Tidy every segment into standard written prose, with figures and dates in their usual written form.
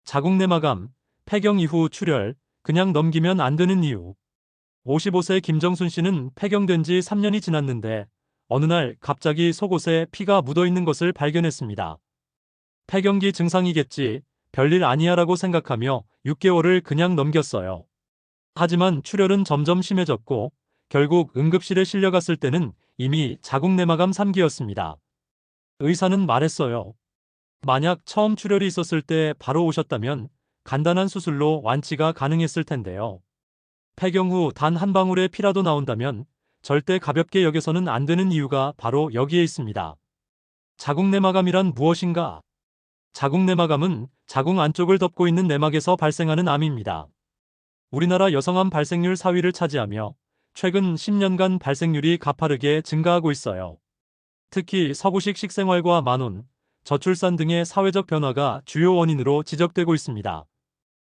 자궁내마감, 폐경 이후 출혈, 그냥 넘기면 안 되는 이유. 55세 김정순 씨는 폐경된 지 3년이 지났는데 어느 날 갑자기 속옷에 피가 묻어 있는 것을 발견했습니다. 폐경기 증상이겠지, 별일 아니야라고 생각하며 6개월을 그냥 넘겼어요. 하지만 출혈은 점점 심해졌고 결국 응급실에 실려갔을 때는 이미 자궁내마감 3기였습니다. 의사는 말했어요. 만약 처음 출혈이 있었을 때 바로 오셨다면 간단한 수술로 완치가 가능했을 텐데요. 폐경 후 단 한 방울의 피라도 나온다면 절대 가볍게 여겨서는 안 되는 이유가 바로 여기에 있습니다. 자궁내마감이란 무엇인가? 자궁내마감은 자궁 안쪽을 덮고 있는 내막에서 발생하는 암입니다. 우리나라 여성암 발생률 4위를 차지하며 최근 10년간 발생률이 가파르게 증가하고 있어요. 특히 서구식 식생활과 만혼, 저출산 등의 사회적 변화가 주요 원인으로 지적되고 있습니다.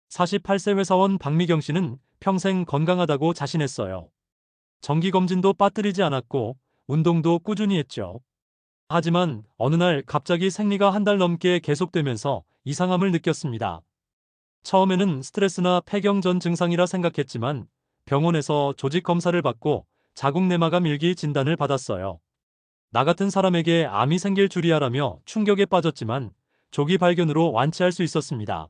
48세 회사원 박미경 씨는 평생 건강하다고 자신했어요. 정기검진도 빠뜨리지 않았고 운동도 꾸준히 했죠. 하지만 어느 날 갑자기 생리가 한 달 넘게 계속되면서 이상함을 느꼈습니다. 처음에는 스트레스나 폐경 전 증상이라 생각했지만 병원에서 조직 검사를 받고 자궁내마감 일기 진단을 받았어요. 나 같은 사람에게 암이 생길 줄이야라며 충격에 빠졌지만 조기 발견으로 완치할 수 있었습니다.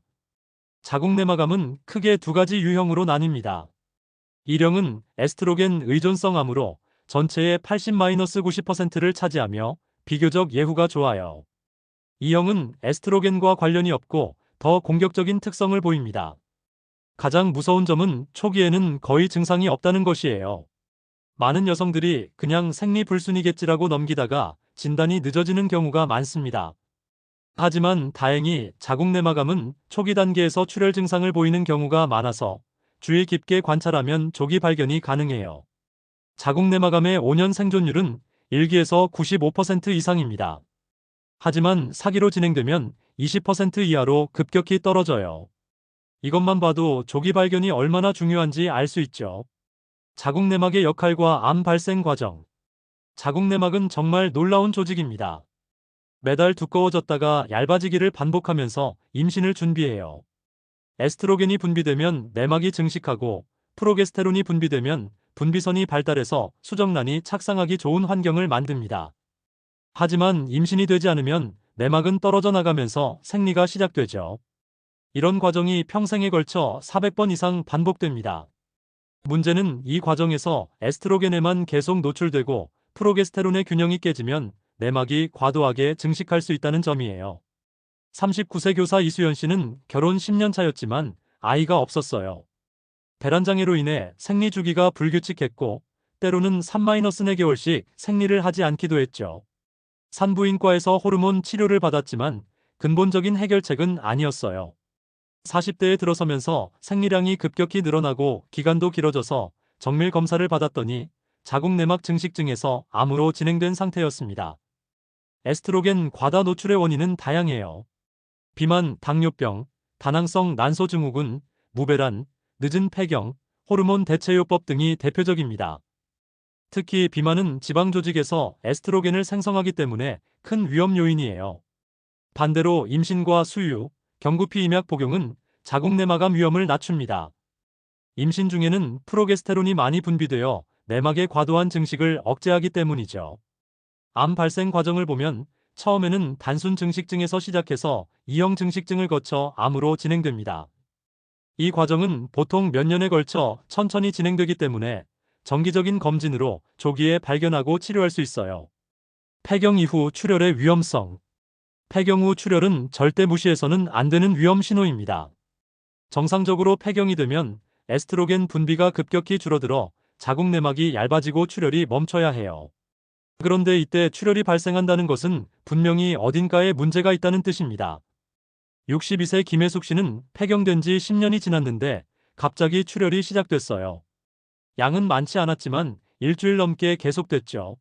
자궁내마감은 크게 두 가지 유형으로 나뉩니다. 1형은 에스트로겐 의존성 암으로 전체의 80-90%를 차지하며 비교적 예후가 좋아요. 2형은 에스트로겐과 관련이 없고 더 공격적인 특성을 보입니다. 가장 무서운 점은 초기에는 거의 증상이 없다는 것이에요. 많은 여성들이 그냥 생리불순이겠지라고 넘기다가 진단이 늦어지는 경우가 많습니다. 하지만 다행히 자궁내마감은 초기 단계에서 출혈 증상을 보이는 경우가 많아서 주의 깊게 관찰하면 조기 발견이 가능해요. 자궁내마감의 5년 생존율은 1기에서 95% 이상입니다. 하지만 사기로 진행되면 20% 이하로 급격히 떨어져요. 이것만 봐도 조기 발견이 얼마나 중요한지 알 수 있죠. 자궁내막의 역할과 암 발생 과정. 자궁내막은 정말 놀라운 조직입니다. 매달 두꺼워졌다가 얇아지기를 반복하면서 임신을 준비해요. 에스트로겐이 분비되면 내막이 증식하고 프로게스테론이 분비되면 분비선이 발달해서 수정란이 착상하기 좋은 환경을 만듭니다. 하지만 임신이 되지 않으면 내막은 떨어져 나가면서 생리가 시작되죠. 이런 과정이 평생에 걸쳐 400번 이상 반복됩니다. 문제는 이 과정에서 에스트로겐에만 계속 노출되고 프로게스테론의 균형이 깨지면 내막이 과도하게 증식할 수 있다는 점이에요. 39세 교사 이수연 씨는 결혼 10년 차였지만 아이가 없었어요. 배란장애로 인해 생리 주기가 불규칙했고 때로는 3-4개월씩 생리를 하지 않기도 했죠. 산부인과에서 호르몬 치료를 받았지만 근본적인 해결책은 아니었어요. 40대에 들어서면서 생리량이 급격히 늘어나고 기간도 길어져서 정밀 검사를 받았더니 자궁내막 증식증에서 암으로 진행된 상태였습니다. 에스트로겐 과다 노출의 원인은 다양해요. 비만, 당뇨병, 다낭성 난소증후군, 무배란, 늦은 폐경, 호르몬 대체요법 등이 대표적입니다. 특히 비만은 지방 조직에서 에스트로겐을 생성하기 때문에 큰 위험 요인이에요. 반대로 임신과 수유, 경구피 임약 복용은 자궁내마감 위험을 낮춥니다. 임신 중에는 프로게스테론이 많이 분비되어 내막의 과도한 증식을 억제하기 때문이죠. 암 발생 과정을 보면 처음에는 단순 증식증에서 시작해서 2형 증식증을 거쳐 암으로 진행됩니다. 이 과정은 보통 몇 년에 걸쳐 천천히 진행되기 때문에 정기적인 검진으로 조기에 발견하고 치료할 수 있어요. 폐경 이후 출혈의 위험성. 폐경 후 출혈은 절대 무시해서는 안 되는 위험 신호입니다. 정상적으로 폐경이 되면 에스트로겐 분비가 급격히 줄어들어 자궁내막이 얇아지고 출혈이 멈춰야 해요. 그런데 이때 출혈이 발생한다는 것은 분명히 어딘가에 문제가 있다는 뜻입니다. 62세 김혜숙 씨는 폐경된 지 10년이 지났는데 갑자기 출혈이 시작됐어요. 양은 많지 않았지만 일주일 넘게 계속됐죠.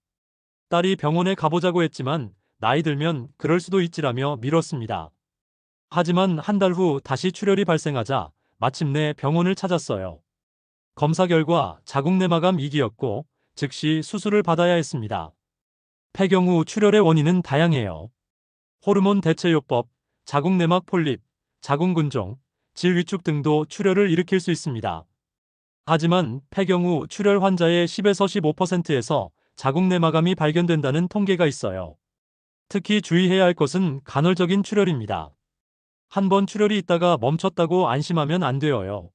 딸이 병원에 가보자고 했지만 나이 들면 그럴 수도 있지라며 미뤘습니다. 하지만 한 달 후 다시 출혈이 발생하자 마침내 병원을 찾았어요. 검사 결과 자궁내마감 2기였고 즉시 수술을 받아야 했습니다. 폐경 후 출혈의 원인은 다양해요. 호르몬 대체요법, 자궁내막 폴립, 자궁근종, 질 위축 등도 출혈을 일으킬 수 있습니다. 하지만 폐경 후 출혈 환자의 10에서 15%에서 자궁내막암이 발견된다는 통계가 있어요. 특히 주의해야 할 것은 간헐적인 출혈입니다. 한 번 출혈이 있다가 멈췄다고 안심하면 안 돼요.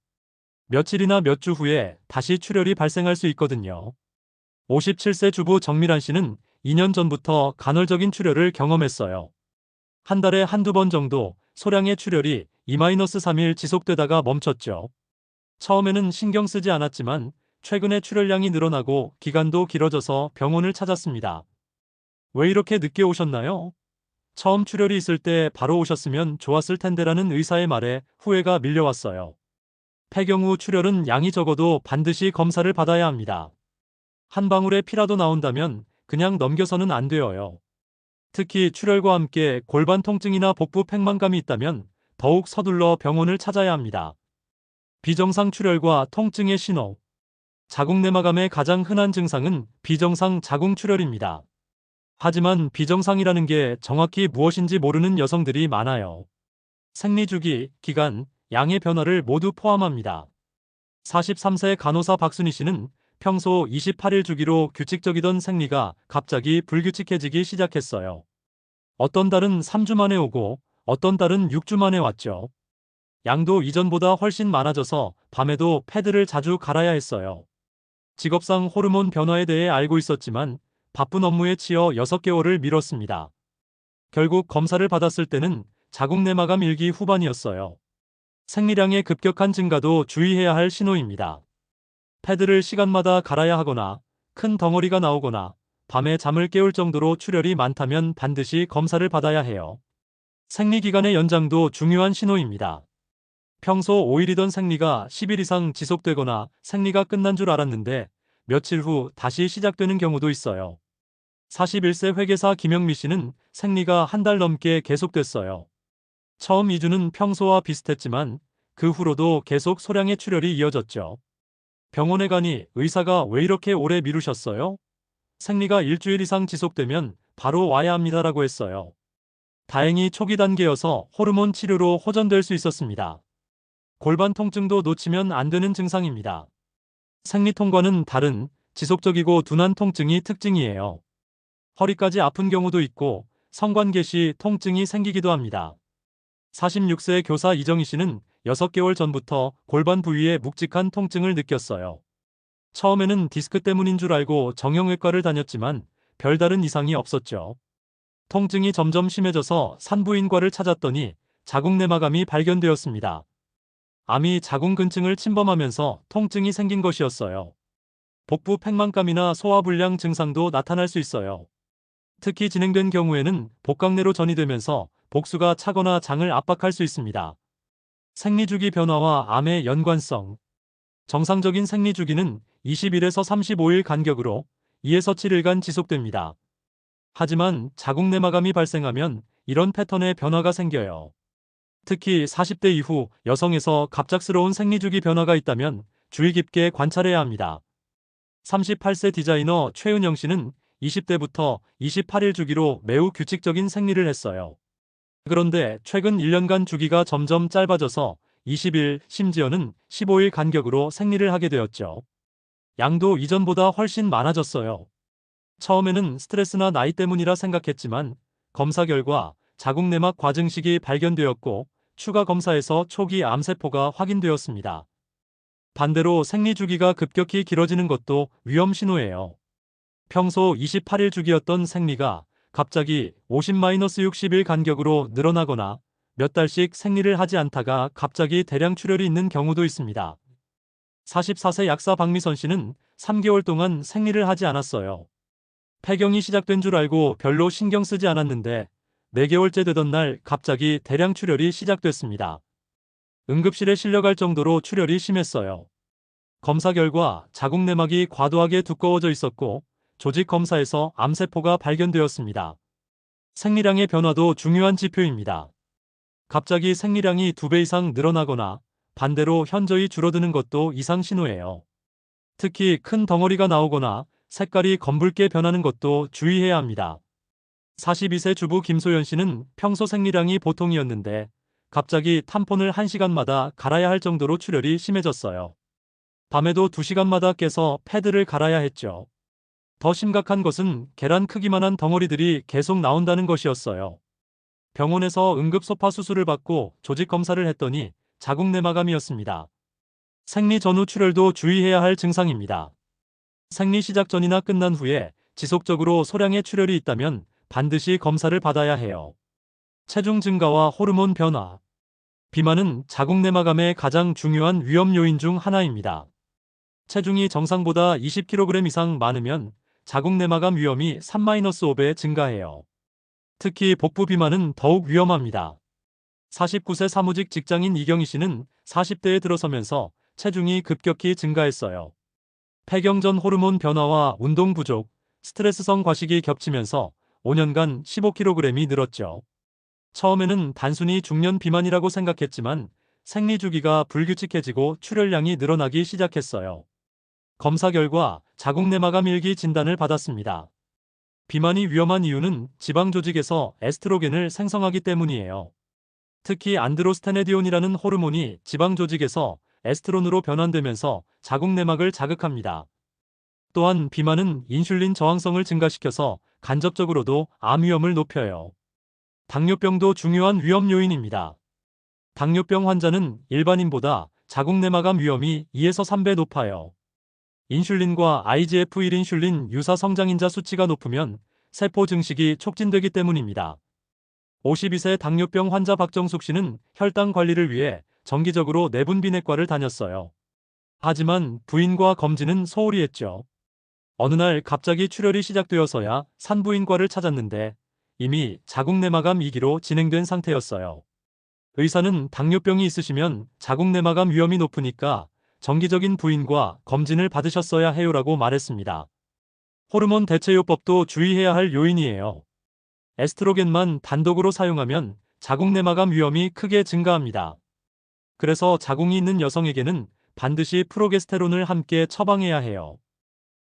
며칠이나 몇 주 후에 다시 출혈이 발생할 수 있거든요. 57세 주부 정미란 씨는 2년 전부터 간헐적인 출혈을 경험했어요. 한 달에 한두 번 정도 소량의 출혈이 2-3일 지속되다가 멈췄죠. 처음에는 신경 쓰지 않았지만 최근에 출혈량이 늘어나고 기간도 길어져서 병원을 찾았습니다. 왜 이렇게 늦게 오셨나요? 처음 출혈이 있을 때 바로 오셨으면 좋았을 텐데라는 의사의 말에 후회가 밀려왔어요. 폐경 후 출혈은 양이 적어도 반드시 검사를 받아야 합니다. 한 방울의 피라도 나온다면 그냥 넘겨서는 안 돼요. 특히 출혈과 함께 골반 통증이나 복부 팽만감이 있다면 더욱 서둘러 병원을 찾아야 합니다. 비정상 출혈과 통증의 신호. 자궁내막암의 가장 흔한 증상은 비정상 자궁출혈입니다. 하지만 비정상이라는 게 정확히 무엇인지 모르는 여성들이 많아요. 생리주기, 기간, 양의 변화를 모두 포함합니다. 43세 간호사 박순희 씨는 평소 28일 주기로 규칙적이던 생리가 갑자기 불규칙해지기 시작했어요. 어떤 달은 3주 만에 오고 어떤 달은 6주 만에 왔죠. 양도 이전보다 훨씬 많아져서 밤에도 패드를 자주 갈아야 했어요. 직업상 호르몬 변화에 대해 알고 있었지만 바쁜 업무에 치여 6개월을 미뤘습니다. 결국 검사를 받았을 때는 자궁내막암 1기 후반이었어요. 생리량의 급격한 증가도 주의해야 할 신호입니다. 패드를 시간마다 갈아야 하거나 큰 덩어리가 나오거나 밤에 잠을 깨울 정도로 출혈이 많다면 반드시 검사를 받아야 해요. 생리기간의 연장도 중요한 신호입니다. 평소 5일이던 생리가 10일 이상 지속되거나 생리가 끝난 줄 알았는데 며칠 후 다시 시작되는 경우도 있어요. 41세 회계사 김영미 씨는 생리가 한 달 넘게 계속됐어요. 처음 2주는 평소와 비슷했지만 그 후로도 계속 소량의 출혈이 이어졌죠. 병원에 가니 의사가 왜 이렇게 오래 미루셨어요? 생리가 일주일 이상 지속되면 바로 와야 합니다라고 했어요. 다행히 초기 단계여서 호르몬 치료로 호전될 수 있었습니다. 골반 통증도 놓치면 안 되는 증상입니다. 생리통과는 다른 지속적이고 둔한 통증이 특징이에요. 허리까지 아픈 경우도 있고 성관계 시 통증이 생기기도 합니다. 46세 교사 이정희 씨는 6개월 전부터 골반 부위에 묵직한 통증을 느꼈어요. 처음에는 디스크 때문인 줄 알고 정형외과를 다녔지만 별다른 이상이 없었죠. 통증이 점점 심해져서 산부인과를 찾았더니 자궁내막암이 발견되었습니다. 암이 자궁근층을 침범하면서 통증이 생긴 것이었어요. 복부 팽만감이나 소화불량 증상도 나타날 수 있어요. 특히 진행된 경우에는 복강내로 전이되면서 복수가 차거나 장을 압박할 수 있습니다. 생리주기 변화와 암의 연관성. 정상적인 생리주기는 20일에서 35일 간격으로 2에서 7일간 지속됩니다. 하지만 자궁내막암이 발생하면 이런 패턴의 변화가 생겨요. 특히 40대 이후 여성에서 갑작스러운 생리주기 변화가 있다면 주의 깊게 관찰해야 합니다. 38세 디자이너 최은영 씨는 20대부터 28일 주기로 매우 규칙적인 생리를 했어요. 그런데 최근 1년간 주기가 점점 짧아져서 20일, 심지어는 15일 간격으로 생리를 하게 되었죠. 양도 이전보다 훨씬 많아졌어요. 처음에는 스트레스나 나이 때문이라 생각했지만 검사 결과 자궁내막 과증식이 발견되었고 추가 검사에서 초기 암세포가 확인되었습니다. 반대로 생리 주기가 급격히 길어지는 것도 위험 신호예요. 평소 28일 주기였던 생리가 갑자기 50-60일 간격으로 늘어나거나 몇 달씩 생리를 하지 않다가 갑자기 대량 출혈이 있는 경우도 있습니다. 44세 약사 박미선 씨는 3개월 동안 생리를 하지 않았어요. 폐경이 시작된 줄 알고 별로 신경 쓰지 않았는데 4개월째 되던 날 갑자기 대량 출혈이 시작됐습니다. 응급실에 실려갈 정도로 출혈이 심했어요. 검사 결과 자궁내막이 과도하게 두꺼워져 있었고 조직 검사에서 암세포가 발견되었습니다. 생리량의 변화도 중요한 지표입니다. 갑자기 생리량이 2배 이상 늘어나거나 반대로 현저히 줄어드는 것도 이상 신호예요. 특히 큰 덩어리가 나오거나 색깔이 검붉게 변하는 것도 주의해야 합니다. 42세 주부 김소연 씨는 평소 생리량이 보통이었는데 갑자기 탐폰을 1시간마다 갈아야 할 정도로 출혈이 심해졌어요. 밤에도 2시간마다 깨서 패드를 갈아야 했죠. 더 심각한 것은 계란 크기만한 덩어리들이 계속 나온다는 것이었어요. 병원에서 응급 소파 수술을 받고 조직 검사를 했더니 자궁 내막암이었습니다. 생리 전후 출혈도 주의해야 할 증상입니다. 생리 시작 전이나 끝난 후에 지속적으로 소량의 출혈이 있다면 반드시 검사를 받아야 해요. 체중 증가와 호르몬 변화. 비만은 자궁 내막암의 가장 중요한 위험 요인 중 하나입니다. 체중이 정상보다 20kg 이상 많으면 자궁 내막암 위험이 3-5배 증가해요. 특히 복부 비만은 더욱 위험합니다. 49세 사무직 직장인 이경희 씨는 40대에 들어서면서 체중이 급격히 증가했어요. 폐경 전 호르몬 변화와 운동 부족, 스트레스성 과식이 겹치면서 5년간 15kg이 늘었죠. 처음에는 단순히 중년 비만이라고 생각했지만 생리 주기가 불규칙해지고 출혈량이 늘어나기 시작했어요. 검사 결과 자궁 내막암 1기 진단을 받았습니다. 비만이 위험한 이유는 지방 조직에서 에스트로겐을 생성하기 때문이에요. 특히 안드로스테네디온이라는 호르몬이 지방 조직에서 에스트론으로 변환되면서 자궁 내막을 자극합니다. 또한 비만은 인슐린 저항성을 증가시켜서 간접적으로도 암 위험을 높여요. 당뇨병도 중요한 위험 요인입니다. 당뇨병 환자는 일반인보다 자궁 내막암 위험이 2에서 3배 높아요. 인슐린과 IGF-1 인슐린 유사 성장인자 수치가 높으면 세포 증식이 촉진되기 때문입니다. 52세 당뇨병 환자 박정숙 씨는 혈당 관리를 위해 정기적으로 내분비내과를 다녔어요. 하지만 부인과 검진은 소홀히 했죠. 어느 날 갑자기 출혈이 시작되어서야 산부인과를 찾았는데 이미 자궁 내막암 2기로 진행된 상태였어요. 의사는 당뇨병이 있으시면 자궁 내막암 위험이 높으니까 정기적인 부인과 검진을 받으셨어야 해요라고 말했습니다. 호르몬 대체요법도 주의해야 할 요인이에요. 에스트로겐만 단독으로 사용하면 자궁 내막암 위험이 크게 증가합니다. 그래서 자궁이 있는 여성에게는 반드시 프로게스테론을 함께 처방해야 해요.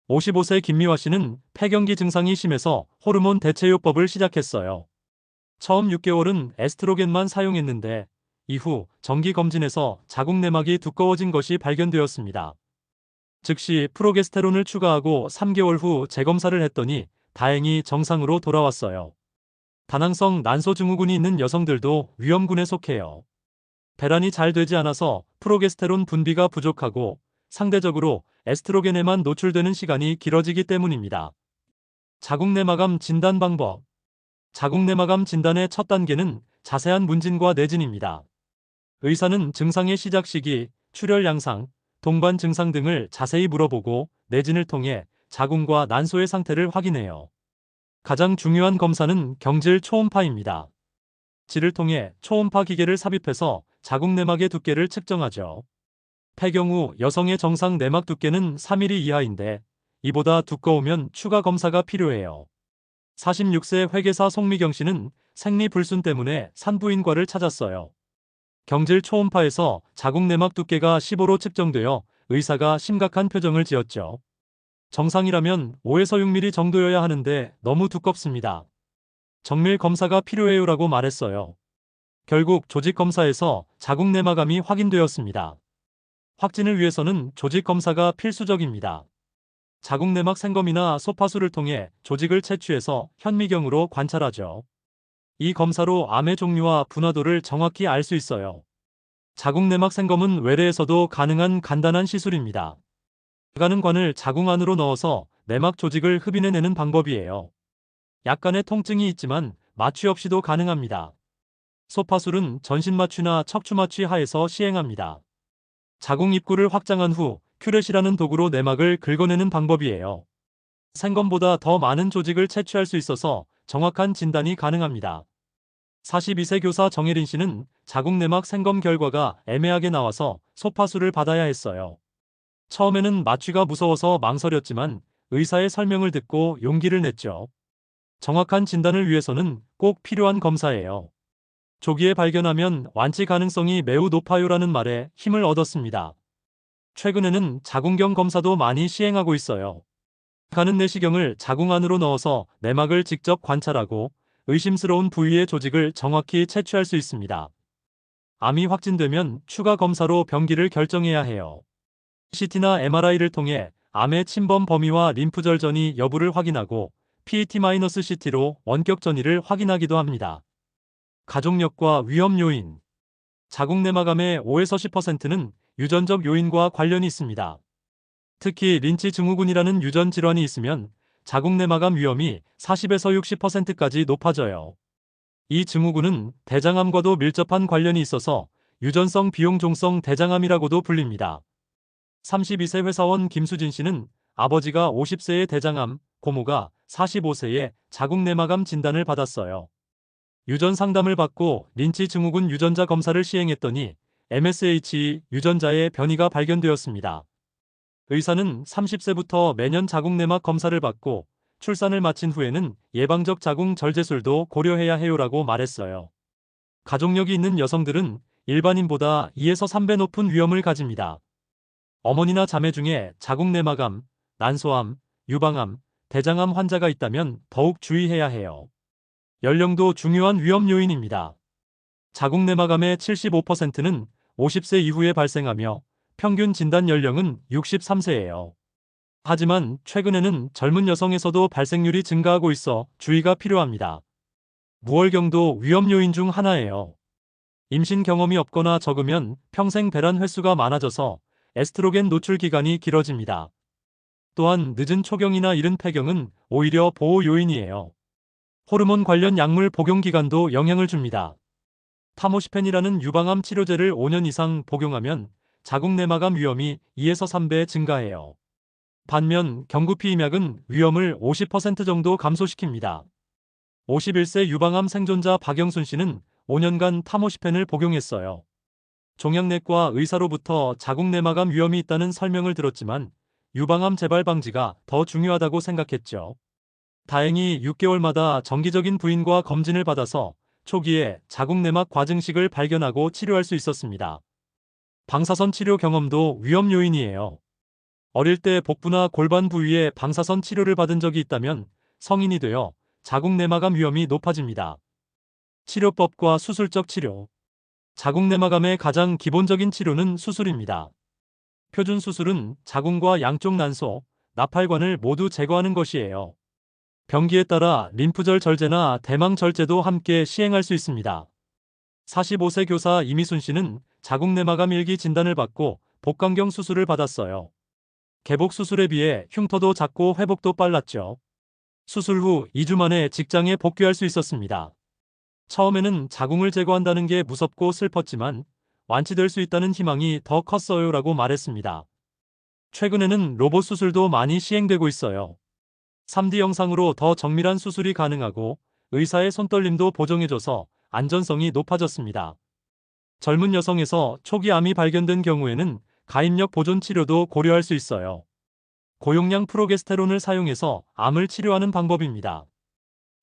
55세 김미화 씨는 폐경기 증상이 심해서 호르몬 대체요법을 시작했어요. 처음 6개월은 에스트로겐만 사용했는데 이후 정기검진에서 자궁 내막이 두꺼워진 것이 발견되었습니다. 즉시 프로게스테론을 추가하고 3개월 후 재검사를 했더니 다행히 정상으로 돌아왔어요. 다낭성 난소 증후군이 있는 여성들도 위험군에 속해요. 배란이 잘 되지 않아서 프로게스테론 분비가 부족하고 상대적으로 에스트로겐에만 노출되는 시간이 길어지기 때문입니다. 자궁 내막암 진단 방법. 자궁 내막암 진단의 첫 단계는 자세한 문진과 내진입니다. 의사는 증상의 시작 시기, 출혈 양상, 동반 증상 등을 자세히 물어보고 내진을 통해 자궁과 난소의 상태를 확인해요. 가장 중요한 검사는 경질 초음파입니다. 질을 통해 초음파 기계를 삽입해서 자궁 내막의 두께를 측정하죠. 폐경 후 여성의 정상 내막 두께는 3mm 이하인데 이보다 두꺼우면 추가 검사가 필요해요. 46세 회계사 송미경 씨는 생리 불순 때문에 산부인과를 찾았어요. 경질 초음파에서 자궁 내막 두께가 15로 측정되어 의사가 심각한 표정을 지었죠. 정상이라면 5에서 6mm 정도여야 하는데 너무 두껍습니다. 정밀 검사가 필요해요라고 말했어요. 결국 조직 검사에서 자궁 내막암이 확인되었습니다. 확진을 위해서는 조직 검사가 필수적입니다. 자궁 내막 생검이나 소파수를 통해 조직을 채취해서 현미경으로 관찰하죠. 이 검사로 암의 종류와 분화도를 정확히 알 수 있어요. 자궁 내막 생검은 외래에서도 가능한 간단한 시술입니다. 가는 관을 자궁 안으로 넣어서 내막 조직을 흡인해내는 방법이에요. 약간의 통증이 있지만 마취 없이도 가능합니다. 소파술은 전신마취나 척추마취 하에서 시행합니다. 자궁 입구를 확장한 후 큐렛이라는 도구로 내막을 긁어내는 방법이에요. 생검보다 더 많은 조직을 채취할 수 있어서 정확한 진단이 가능합니다. 42세 교사 정혜린 씨는 자궁 내막 생검 결과가 애매하게 나와서 소파술을 받아야 했어요. 처음에는 마취가 무서워서 망설였지만 의사의 설명을 듣고 용기를 냈죠. 정확한 진단을 위해서는 꼭 필요한 검사예요. 조기에 발견하면 완치 가능성이 매우 높아요라는 말에 힘을 얻었습니다. 최근에는 자궁경 검사도 많이 시행하고 있어요. 가는 내시경을 자궁 안으로 넣어서 내막을 직접 관찰하고 의심스러운 부위의 조직을 정확히 채취할 수 있습니다. 암이 확진되면 추가 검사로 병기를 결정해야 해요. CT나 MRI를 통해 암의 침범 범위와 림프절 전이 여부를 확인하고 PET-CT로 원격 전이를 확인하기도 합니다. 가족력과 위험 요인. 자궁 내막암의 5에서 10%는 유전적 요인과 관련이 있습니다. 특히 린치 증후군이라는 유전 질환이 있으면 자궁 내막암 위험이 40에서 60%까지 높아져요. 이 증후군은 대장암과도 밀접한 관련이 있어서 유전성 비용종성 대장암이라고도 불립니다. 32세 회사원 김수진 씨는 아버지가 50세의 대장암, 고모가 45세의 자궁 내막암 진단을 받았어요. 유전 상담을 받고 린치 증후군 유전자 검사를 시행했더니 MSH 유전자의 변이가 발견되었습니다. 의사는 30세부터 매년 자궁 내막 검사를 받고 출산을 마친 후에는 예방적 자궁 절제술도 고려해야 해요라고 말했어요. 가족력이 있는 여성들은 일반인보다 2에서 3배 높은 위험을 가집니다. 어머니나 자매 중에 자궁 내막암, 난소암, 유방암, 대장암 환자가 있다면 더욱 주의해야 해요. 연령도 중요한 위험 요인입니다. 자궁 내막암의 75%는 50세 이후에 발생하며 평균 진단 연령은 63세예요. 하지만 최근에는 젊은 여성에서도 발생률이 증가하고 있어 주의가 필요합니다. 무월경도 위험 요인 중 하나예요. 임신 경험이 없거나 적으면 평생 배란 횟수가 많아져서 에스트로겐 노출 기간이 길어집니다. 또한 늦은 초경이나 이른 폐경은 오히려 보호 요인이에요. 호르몬 관련 약물 복용 기간도 영향을 줍니다. 타모시펜이라는 유방암 치료제를 5년 이상 복용하면 자궁 내막암 위험이 2에서 3배 증가해요. 반면 경구피임약은 위험을 50% 정도 감소시킵니다. 51세 유방암 생존자 박영순 씨는 5년간 타모시펜을 복용했어요. 종양내과 의사로부터 자궁 내막암 위험이 있다는 설명을 들었지만 유방암 재발 방지가 더 중요하다고 생각했죠. 다행히 6개월마다 정기적인 부인과 검진을 받아서 초기에 자궁 내막 과증식을 발견하고 치료할 수 있었습니다. 방사선 치료 경험도 위험 요인이에요. 어릴 때 복부나 골반 부위에 방사선 치료를 받은 적이 있다면 성인이 되어 자궁 내막암 위험이 높아집니다. 치료법과 수술적 치료. 자궁 내막암의 가장 기본적인 치료는 수술입니다. 표준 수술은 자궁과 양쪽 난소, 나팔관을 모두 제거하는 것이에요. 병기에 따라 림프절 절제나 대망 절제도 함께 시행할 수 있습니다. 45세 교사 이미순 씨는 자궁 내막암 1기 진단을 받고 복강경 수술을 받았어요. 개복 수술에 비해 흉터도 작고 회복도 빨랐죠. 수술 후 2주 만에 직장에 복귀할 수 있었습니다. 처음에는 자궁을 제거한다는 게 무섭고 슬펐지만 완치될 수 있다는 희망이 더 컸어요라고 말했습니다. 최근에는 로봇 수술도 많이 시행되고 있어요. 3D 영상으로 더 정밀한 수술이 가능하고 의사의 손떨림도 보정해줘서 안전성이 높아졌습니다. 젊은 여성에서 초기 암이 발견된 경우에는 가입력 보존 치료도 고려할 수 있어요. 고용량 프로게스테론을 사용해서 암을 치료하는 방법입니다.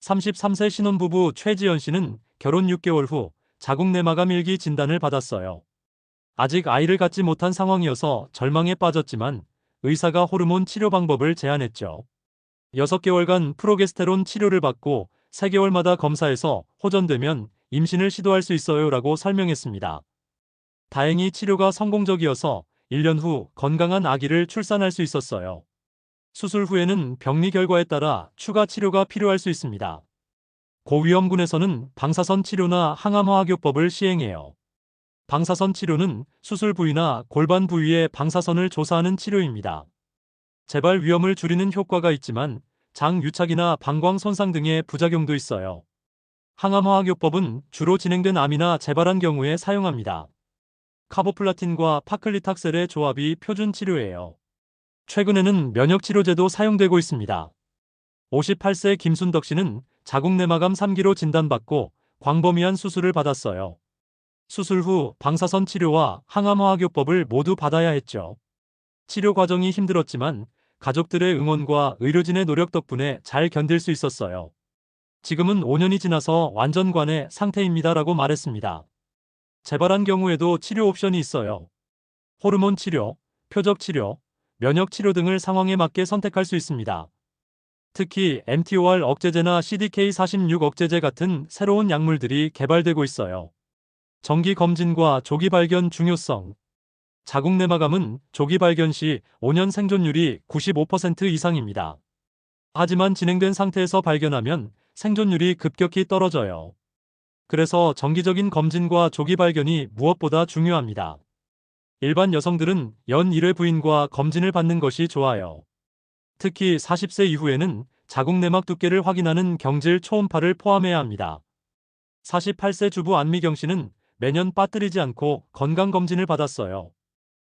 33세 신혼부부 최지연 씨는 결혼 6개월 후 자궁 내막암 1기 진단을 받았어요. 아직 아이를 갖지 못한 상황이어서 절망에 빠졌지만 의사가 호르몬 치료 방법을 제안했죠. 6개월간 프로게스테론 치료를 받고 3개월마다 검사해서 호전되면 임신을 시도할 수 있어요라고 설명했습니다. 다행히 치료가 성공적이어서 1년 후 건강한 아기를 출산할 수 있었어요. 수술 후에는 병리 결과에 따라 추가 치료가 필요할 수 있습니다. 고위험군에서는 방사선 치료나 항암화학요법을 시행해요. 방사선 치료는 수술 부위나 골반 부위에 방사선을 조사하는 치료입니다. 재발 위험을 줄이는 효과가 있지만 장 유착이나 방광 손상 등의 부작용도 있어요. 항암화학요법은 주로 진행된 암이나 재발한 경우에 사용합니다. 카보플라틴과 파클리탁셀의 조합이 표준 치료예요. 최근에는 면역치료제도 사용되고 있습니다. 58세 김순덕 씨는 자궁 내막암 3기로 진단받고 광범위한 수술을 받았어요. 수술 후 방사선 치료와 항암화학요법을 모두 받아야 했죠. 치료 과정이 힘들었지만 가족들의 응원과 의료진의 노력 덕분에 잘 견딜 수 있었어요. 지금은 5년이 지나서 완전 관해 상태입니다라고 말했습니다. 재발한 경우에도 치료 옵션이 있어요. 호르몬 치료, 표적 치료, 면역 치료 등을 상황에 맞게 선택할 수 있습니다. 특히 mTOR 억제제나 CDK46 억제제 같은 새로운 약물들이 개발되고 있어요. 정기 검진과 조기 발견 중요성. 자궁 내막암은 조기 발견 시 5년 생존율이 95% 이상입니다. 하지만 진행된 상태에서 발견하면 생존율이 급격히 떨어져요. 그래서 정기적인 검진과 조기 발견이 무엇보다 중요합니다. 일반 여성들은 연 1회 부인과 검진을 받는 것이 좋아요. 특히 40세 이후에는 자궁 내막 두께를 확인하는 경질 초음파를 포함해야 합니다. 48세 주부 안미경 씨는 매년 빠뜨리지 않고 건강검진을 받았어요.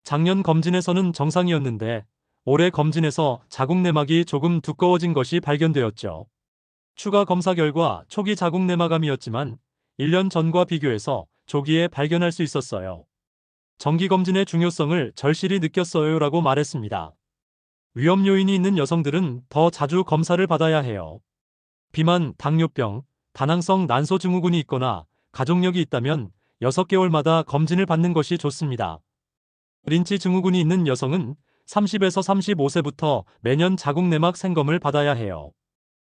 작년 검진에서는 정상이었는데 올해 검진에서 자궁 내막이 조금 두꺼워진 것이 발견되었죠. 추가 검사 결과 초기 자궁 내막암이었지만 1년 전과 비교해서 조기에 발견할 수 있었어요. 정기검진의 중요성을 절실히 느꼈어요라고 말했습니다. 위험 요인이 있는 여성들은 더 자주 검사를 받아야 해요. 비만, 당뇨병, 다낭성 난소 증후군이 있거나 가족력이 있다면 6개월마다 검진을 받는 것이 좋습니다. 린치 증후군이 있는 여성은 30에서 35세부터 매년 자궁 내막 생검을 받아야 해요.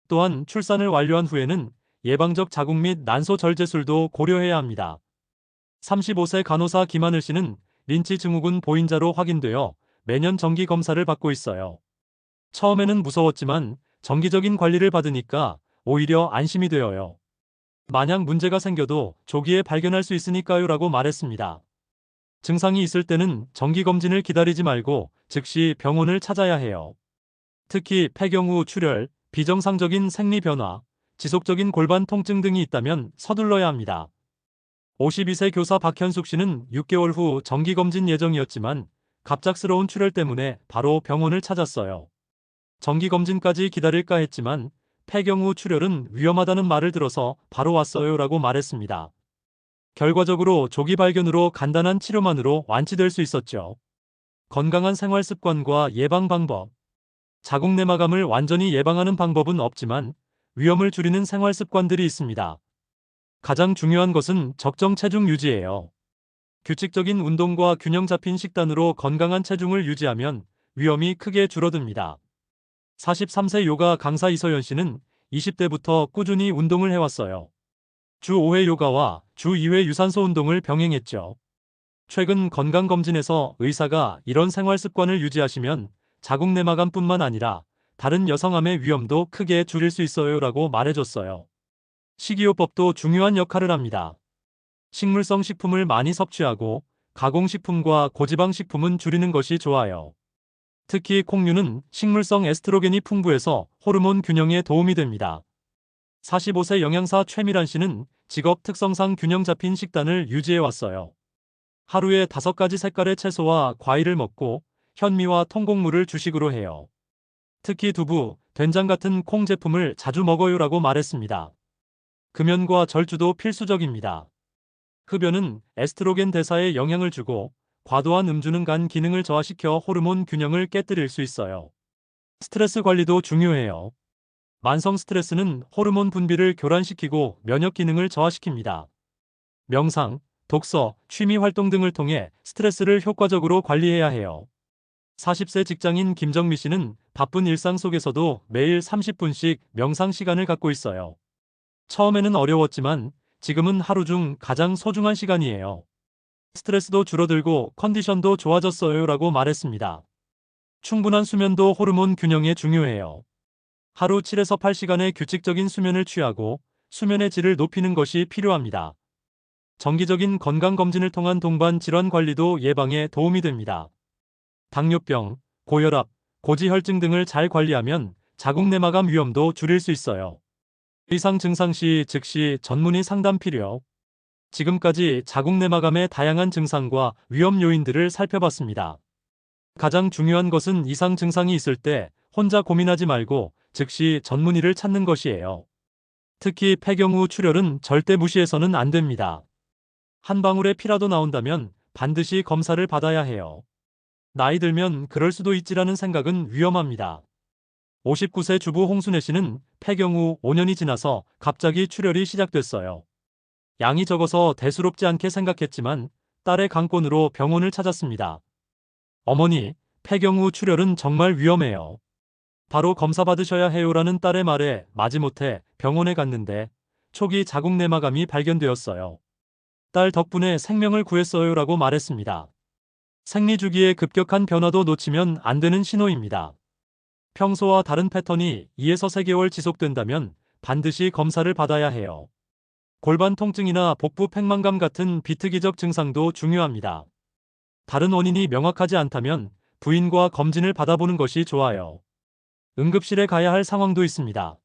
또한 출산을 완료한 후에는 예방적 자궁 및 난소 절제술도 고려해야 합니다. 35세 간호사 김하늘 씨는 린치 증후군 보인자로 확인되어 매년 정기 검사를 받고 있어요. 처음에는 무서웠지만 정기적인 관리를 받으니까 오히려 안심이 되어요. 만약 문제가 생겨도 조기에 발견할 수 있으니까요 라고 말했습니다. 증상이 있을 때는 정기검진을 기다리지 말고 즉시 병원을 찾아야 해요. 특히 폐경 후 출혈, 비정상적인 생리 변화, 지속적인 골반 통증 등이 있다면 서둘러야 합니다. 52세 교사 박현숙 씨는 6개월 후 정기검진 예정이었지만 갑작스러운 출혈 때문에 바로 병원을 찾았어요. 정기검진까지 기다릴까 했지만 폐경 후 출혈은 위험하다는 말을 들어서 바로 왔어요 라고 말했습니다. 결과적으로 조기 발견으로 간단한 치료만으로 완치될 수 있었죠. 건강한 생활 습관과 예방 방법. 자궁 내막암을 완전히 예방하는 방법은 없지만 위험을 줄이는 생활 습관들이 있습니다. 가장 중요한 것은 적정 체중 유지예요. 규칙적인 운동과 균형 잡힌 식단으로 건강한 체중을 유지하면 위험이 크게 줄어듭니다. 43세 요가 강사 이서연 씨는 20대부터 꾸준히 운동을 해왔어요. 주 5회 요가와 주 2회 유산소 운동을 병행했죠. 최근 건강검진에서 의사가 이런 생활 습관을 유지하시면 자궁 내막암뿐만 아니라 다른 여성암의 위험도 크게 줄일 수 있어요 라고 말해줬어요. 식이요법도 중요한 역할을 합니다. 식물성 식품을 많이 섭취하고 가공식품과 고지방 식품은 줄이는 것이 좋아요. 특히 콩류는 식물성 에스트로겐이 풍부해서 호르몬 균형에 도움이 됩니다. 45세 영양사 최미란 씨는 직업 특성상 균형 잡힌 식단을 유지해 왔어요. 하루에 5가지 색깔의 채소와 과일을 먹고 현미와 통곡물을 주식으로 해요. 특히 두부, 된장 같은 콩 제품을 자주 먹어요라고 말했습니다. 금연과 절주도 필수적입니다. 흡연은 에스트로겐 대사에 영향을 주고 과도한 음주는 간 기능을 저하시켜 호르몬 균형을 깨뜨릴 수 있어요. 스트레스 관리도 중요해요. 만성 스트레스는 호르몬 분비를 교란시키고 면역 기능을 저하시킵니다. 명상, 독서, 취미 활동 등을 통해 스트레스를 효과적으로 관리해야 해요. 40세 직장인 김정미 씨는 바쁜 일상 속에서도 매일 30분씩 명상 시간을 갖고 있어요. 처음에는 어려웠지만 지금은 하루 중 가장 소중한 시간이에요. 스트레스도 줄어들고 컨디션도 좋아졌어요 라고 말했습니다. 충분한 수면도 호르몬 균형에 중요해요. 하루 7에서 8시간의 규칙적인 수면을 취하고 수면의 질을 높이는 것이 필요합니다. 정기적인 건강검진을 통한 동반 질환 관리도 예방에 도움이 됩니다. 당뇨병, 고혈압, 고지혈증 등을 잘 관리하면 자궁 내막암 위험도 줄일 수 있어요. 이상 증상 시 즉시 전문의 상담 필요. 지금까지 자궁 내막암의 다양한 증상과 위험 요인들을 살펴봤습니다. 가장 중요한 것은 이상 증상이 있을 때 혼자 고민하지 말고 즉시 전문의를 찾는 것이에요. 특히 폐경 후 출혈은 절대 무시해서는 안 됩니다. 한 방울의 피라도 나온다면 반드시 검사를 받아야 해요. 나이 들면 그럴 수도 있지라는 생각은 위험합니다. 59세 주부 홍순애 씨는 폐경 후 5년이 지나서 갑자기 출혈이 시작됐어요. 양이 적어서 대수롭지 않게 생각했지만 딸의 강권으로 병원을 찾았습니다. 어머니, 폐경 후 출혈은 정말 위험해요. 바로 검사 받으셔야 해요라는 딸의 말에 마지못해 병원에 갔는데 초기 자궁 내막암이 발견되었어요. 딸 덕분에 생명을 구했어요라고 말했습니다. 생리주기의 급격한 변화도 놓치면 안 되는 신호입니다. 평소와 다른 패턴이 2에서 3개월 지속된다면 반드시 검사를 받아야 해요. 골반 통증이나 복부 팽만감 같은 비특이적 증상도 중요합니다. 다른 원인이 명확하지 않다면 부인과 검진을 받아보는 것이 좋아요. 응급실에 가야 할 상황도 있습니다.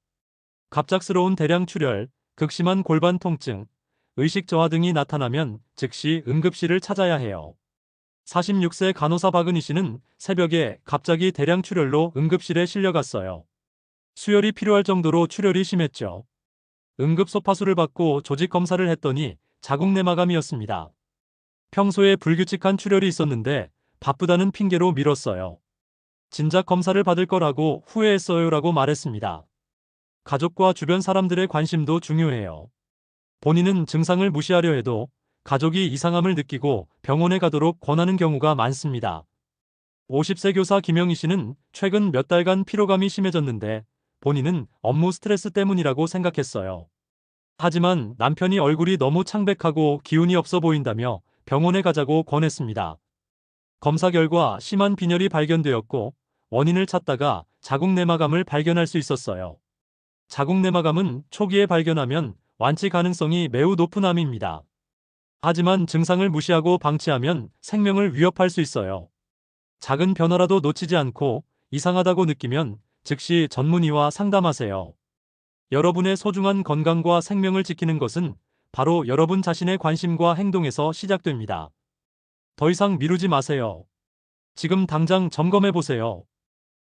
갑작스러운 대량 출혈, 극심한 골반 통증, 의식 저하 등이 나타나면 즉시 응급실을 찾아야 해요. 46세 간호사 박은희 씨는 새벽에 갑자기 대량 출혈로 응급실에 실려갔어요. 수혈이 필요할 정도로 출혈이 심했죠. 응급 소파수를 받고 조직 검사를 했더니 자궁 내막암이었습니다. 평소에 불규칙한 출혈이 있었는데 바쁘다는 핑계로 미뤘어요. 진작 검사를 받을 거라고 후회했어요라고 말했습니다. 가족과 주변 사람들의 관심도 중요해요. 본인은 증상을 무시하려 해도 가족이 이상함을 느끼고 병원에 가도록 권하는 경우가 많습니다. 50세 교사 김영희 씨는 최근 몇 달간 피로감이 심해졌는데 본인은 업무 스트레스 때문이라고 생각했어요. 하지만 남편이 얼굴이 너무 창백하고 기운이 없어 보인다며 병원에 가자고 권했습니다. 검사 결과 심한 빈혈이 발견되었고 원인을 찾다가 자궁 내막암을 발견할 수 있었어요. 자궁 내막암은 초기에 발견하면 완치 가능성이 매우 높은 암입니다. 하지만 증상을 무시하고 방치하면 생명을 위협할 수 있어요. 작은 변화라도 놓치지 않고 이상하다고 느끼면 즉시 전문의와 상담하세요. 여러분의 소중한 건강과 생명을 지키는 것은 바로 여러분 자신의 관심과 행동에서 시작됩니다. 더 이상 미루지 마세요. 지금 당장 점검해 보세요.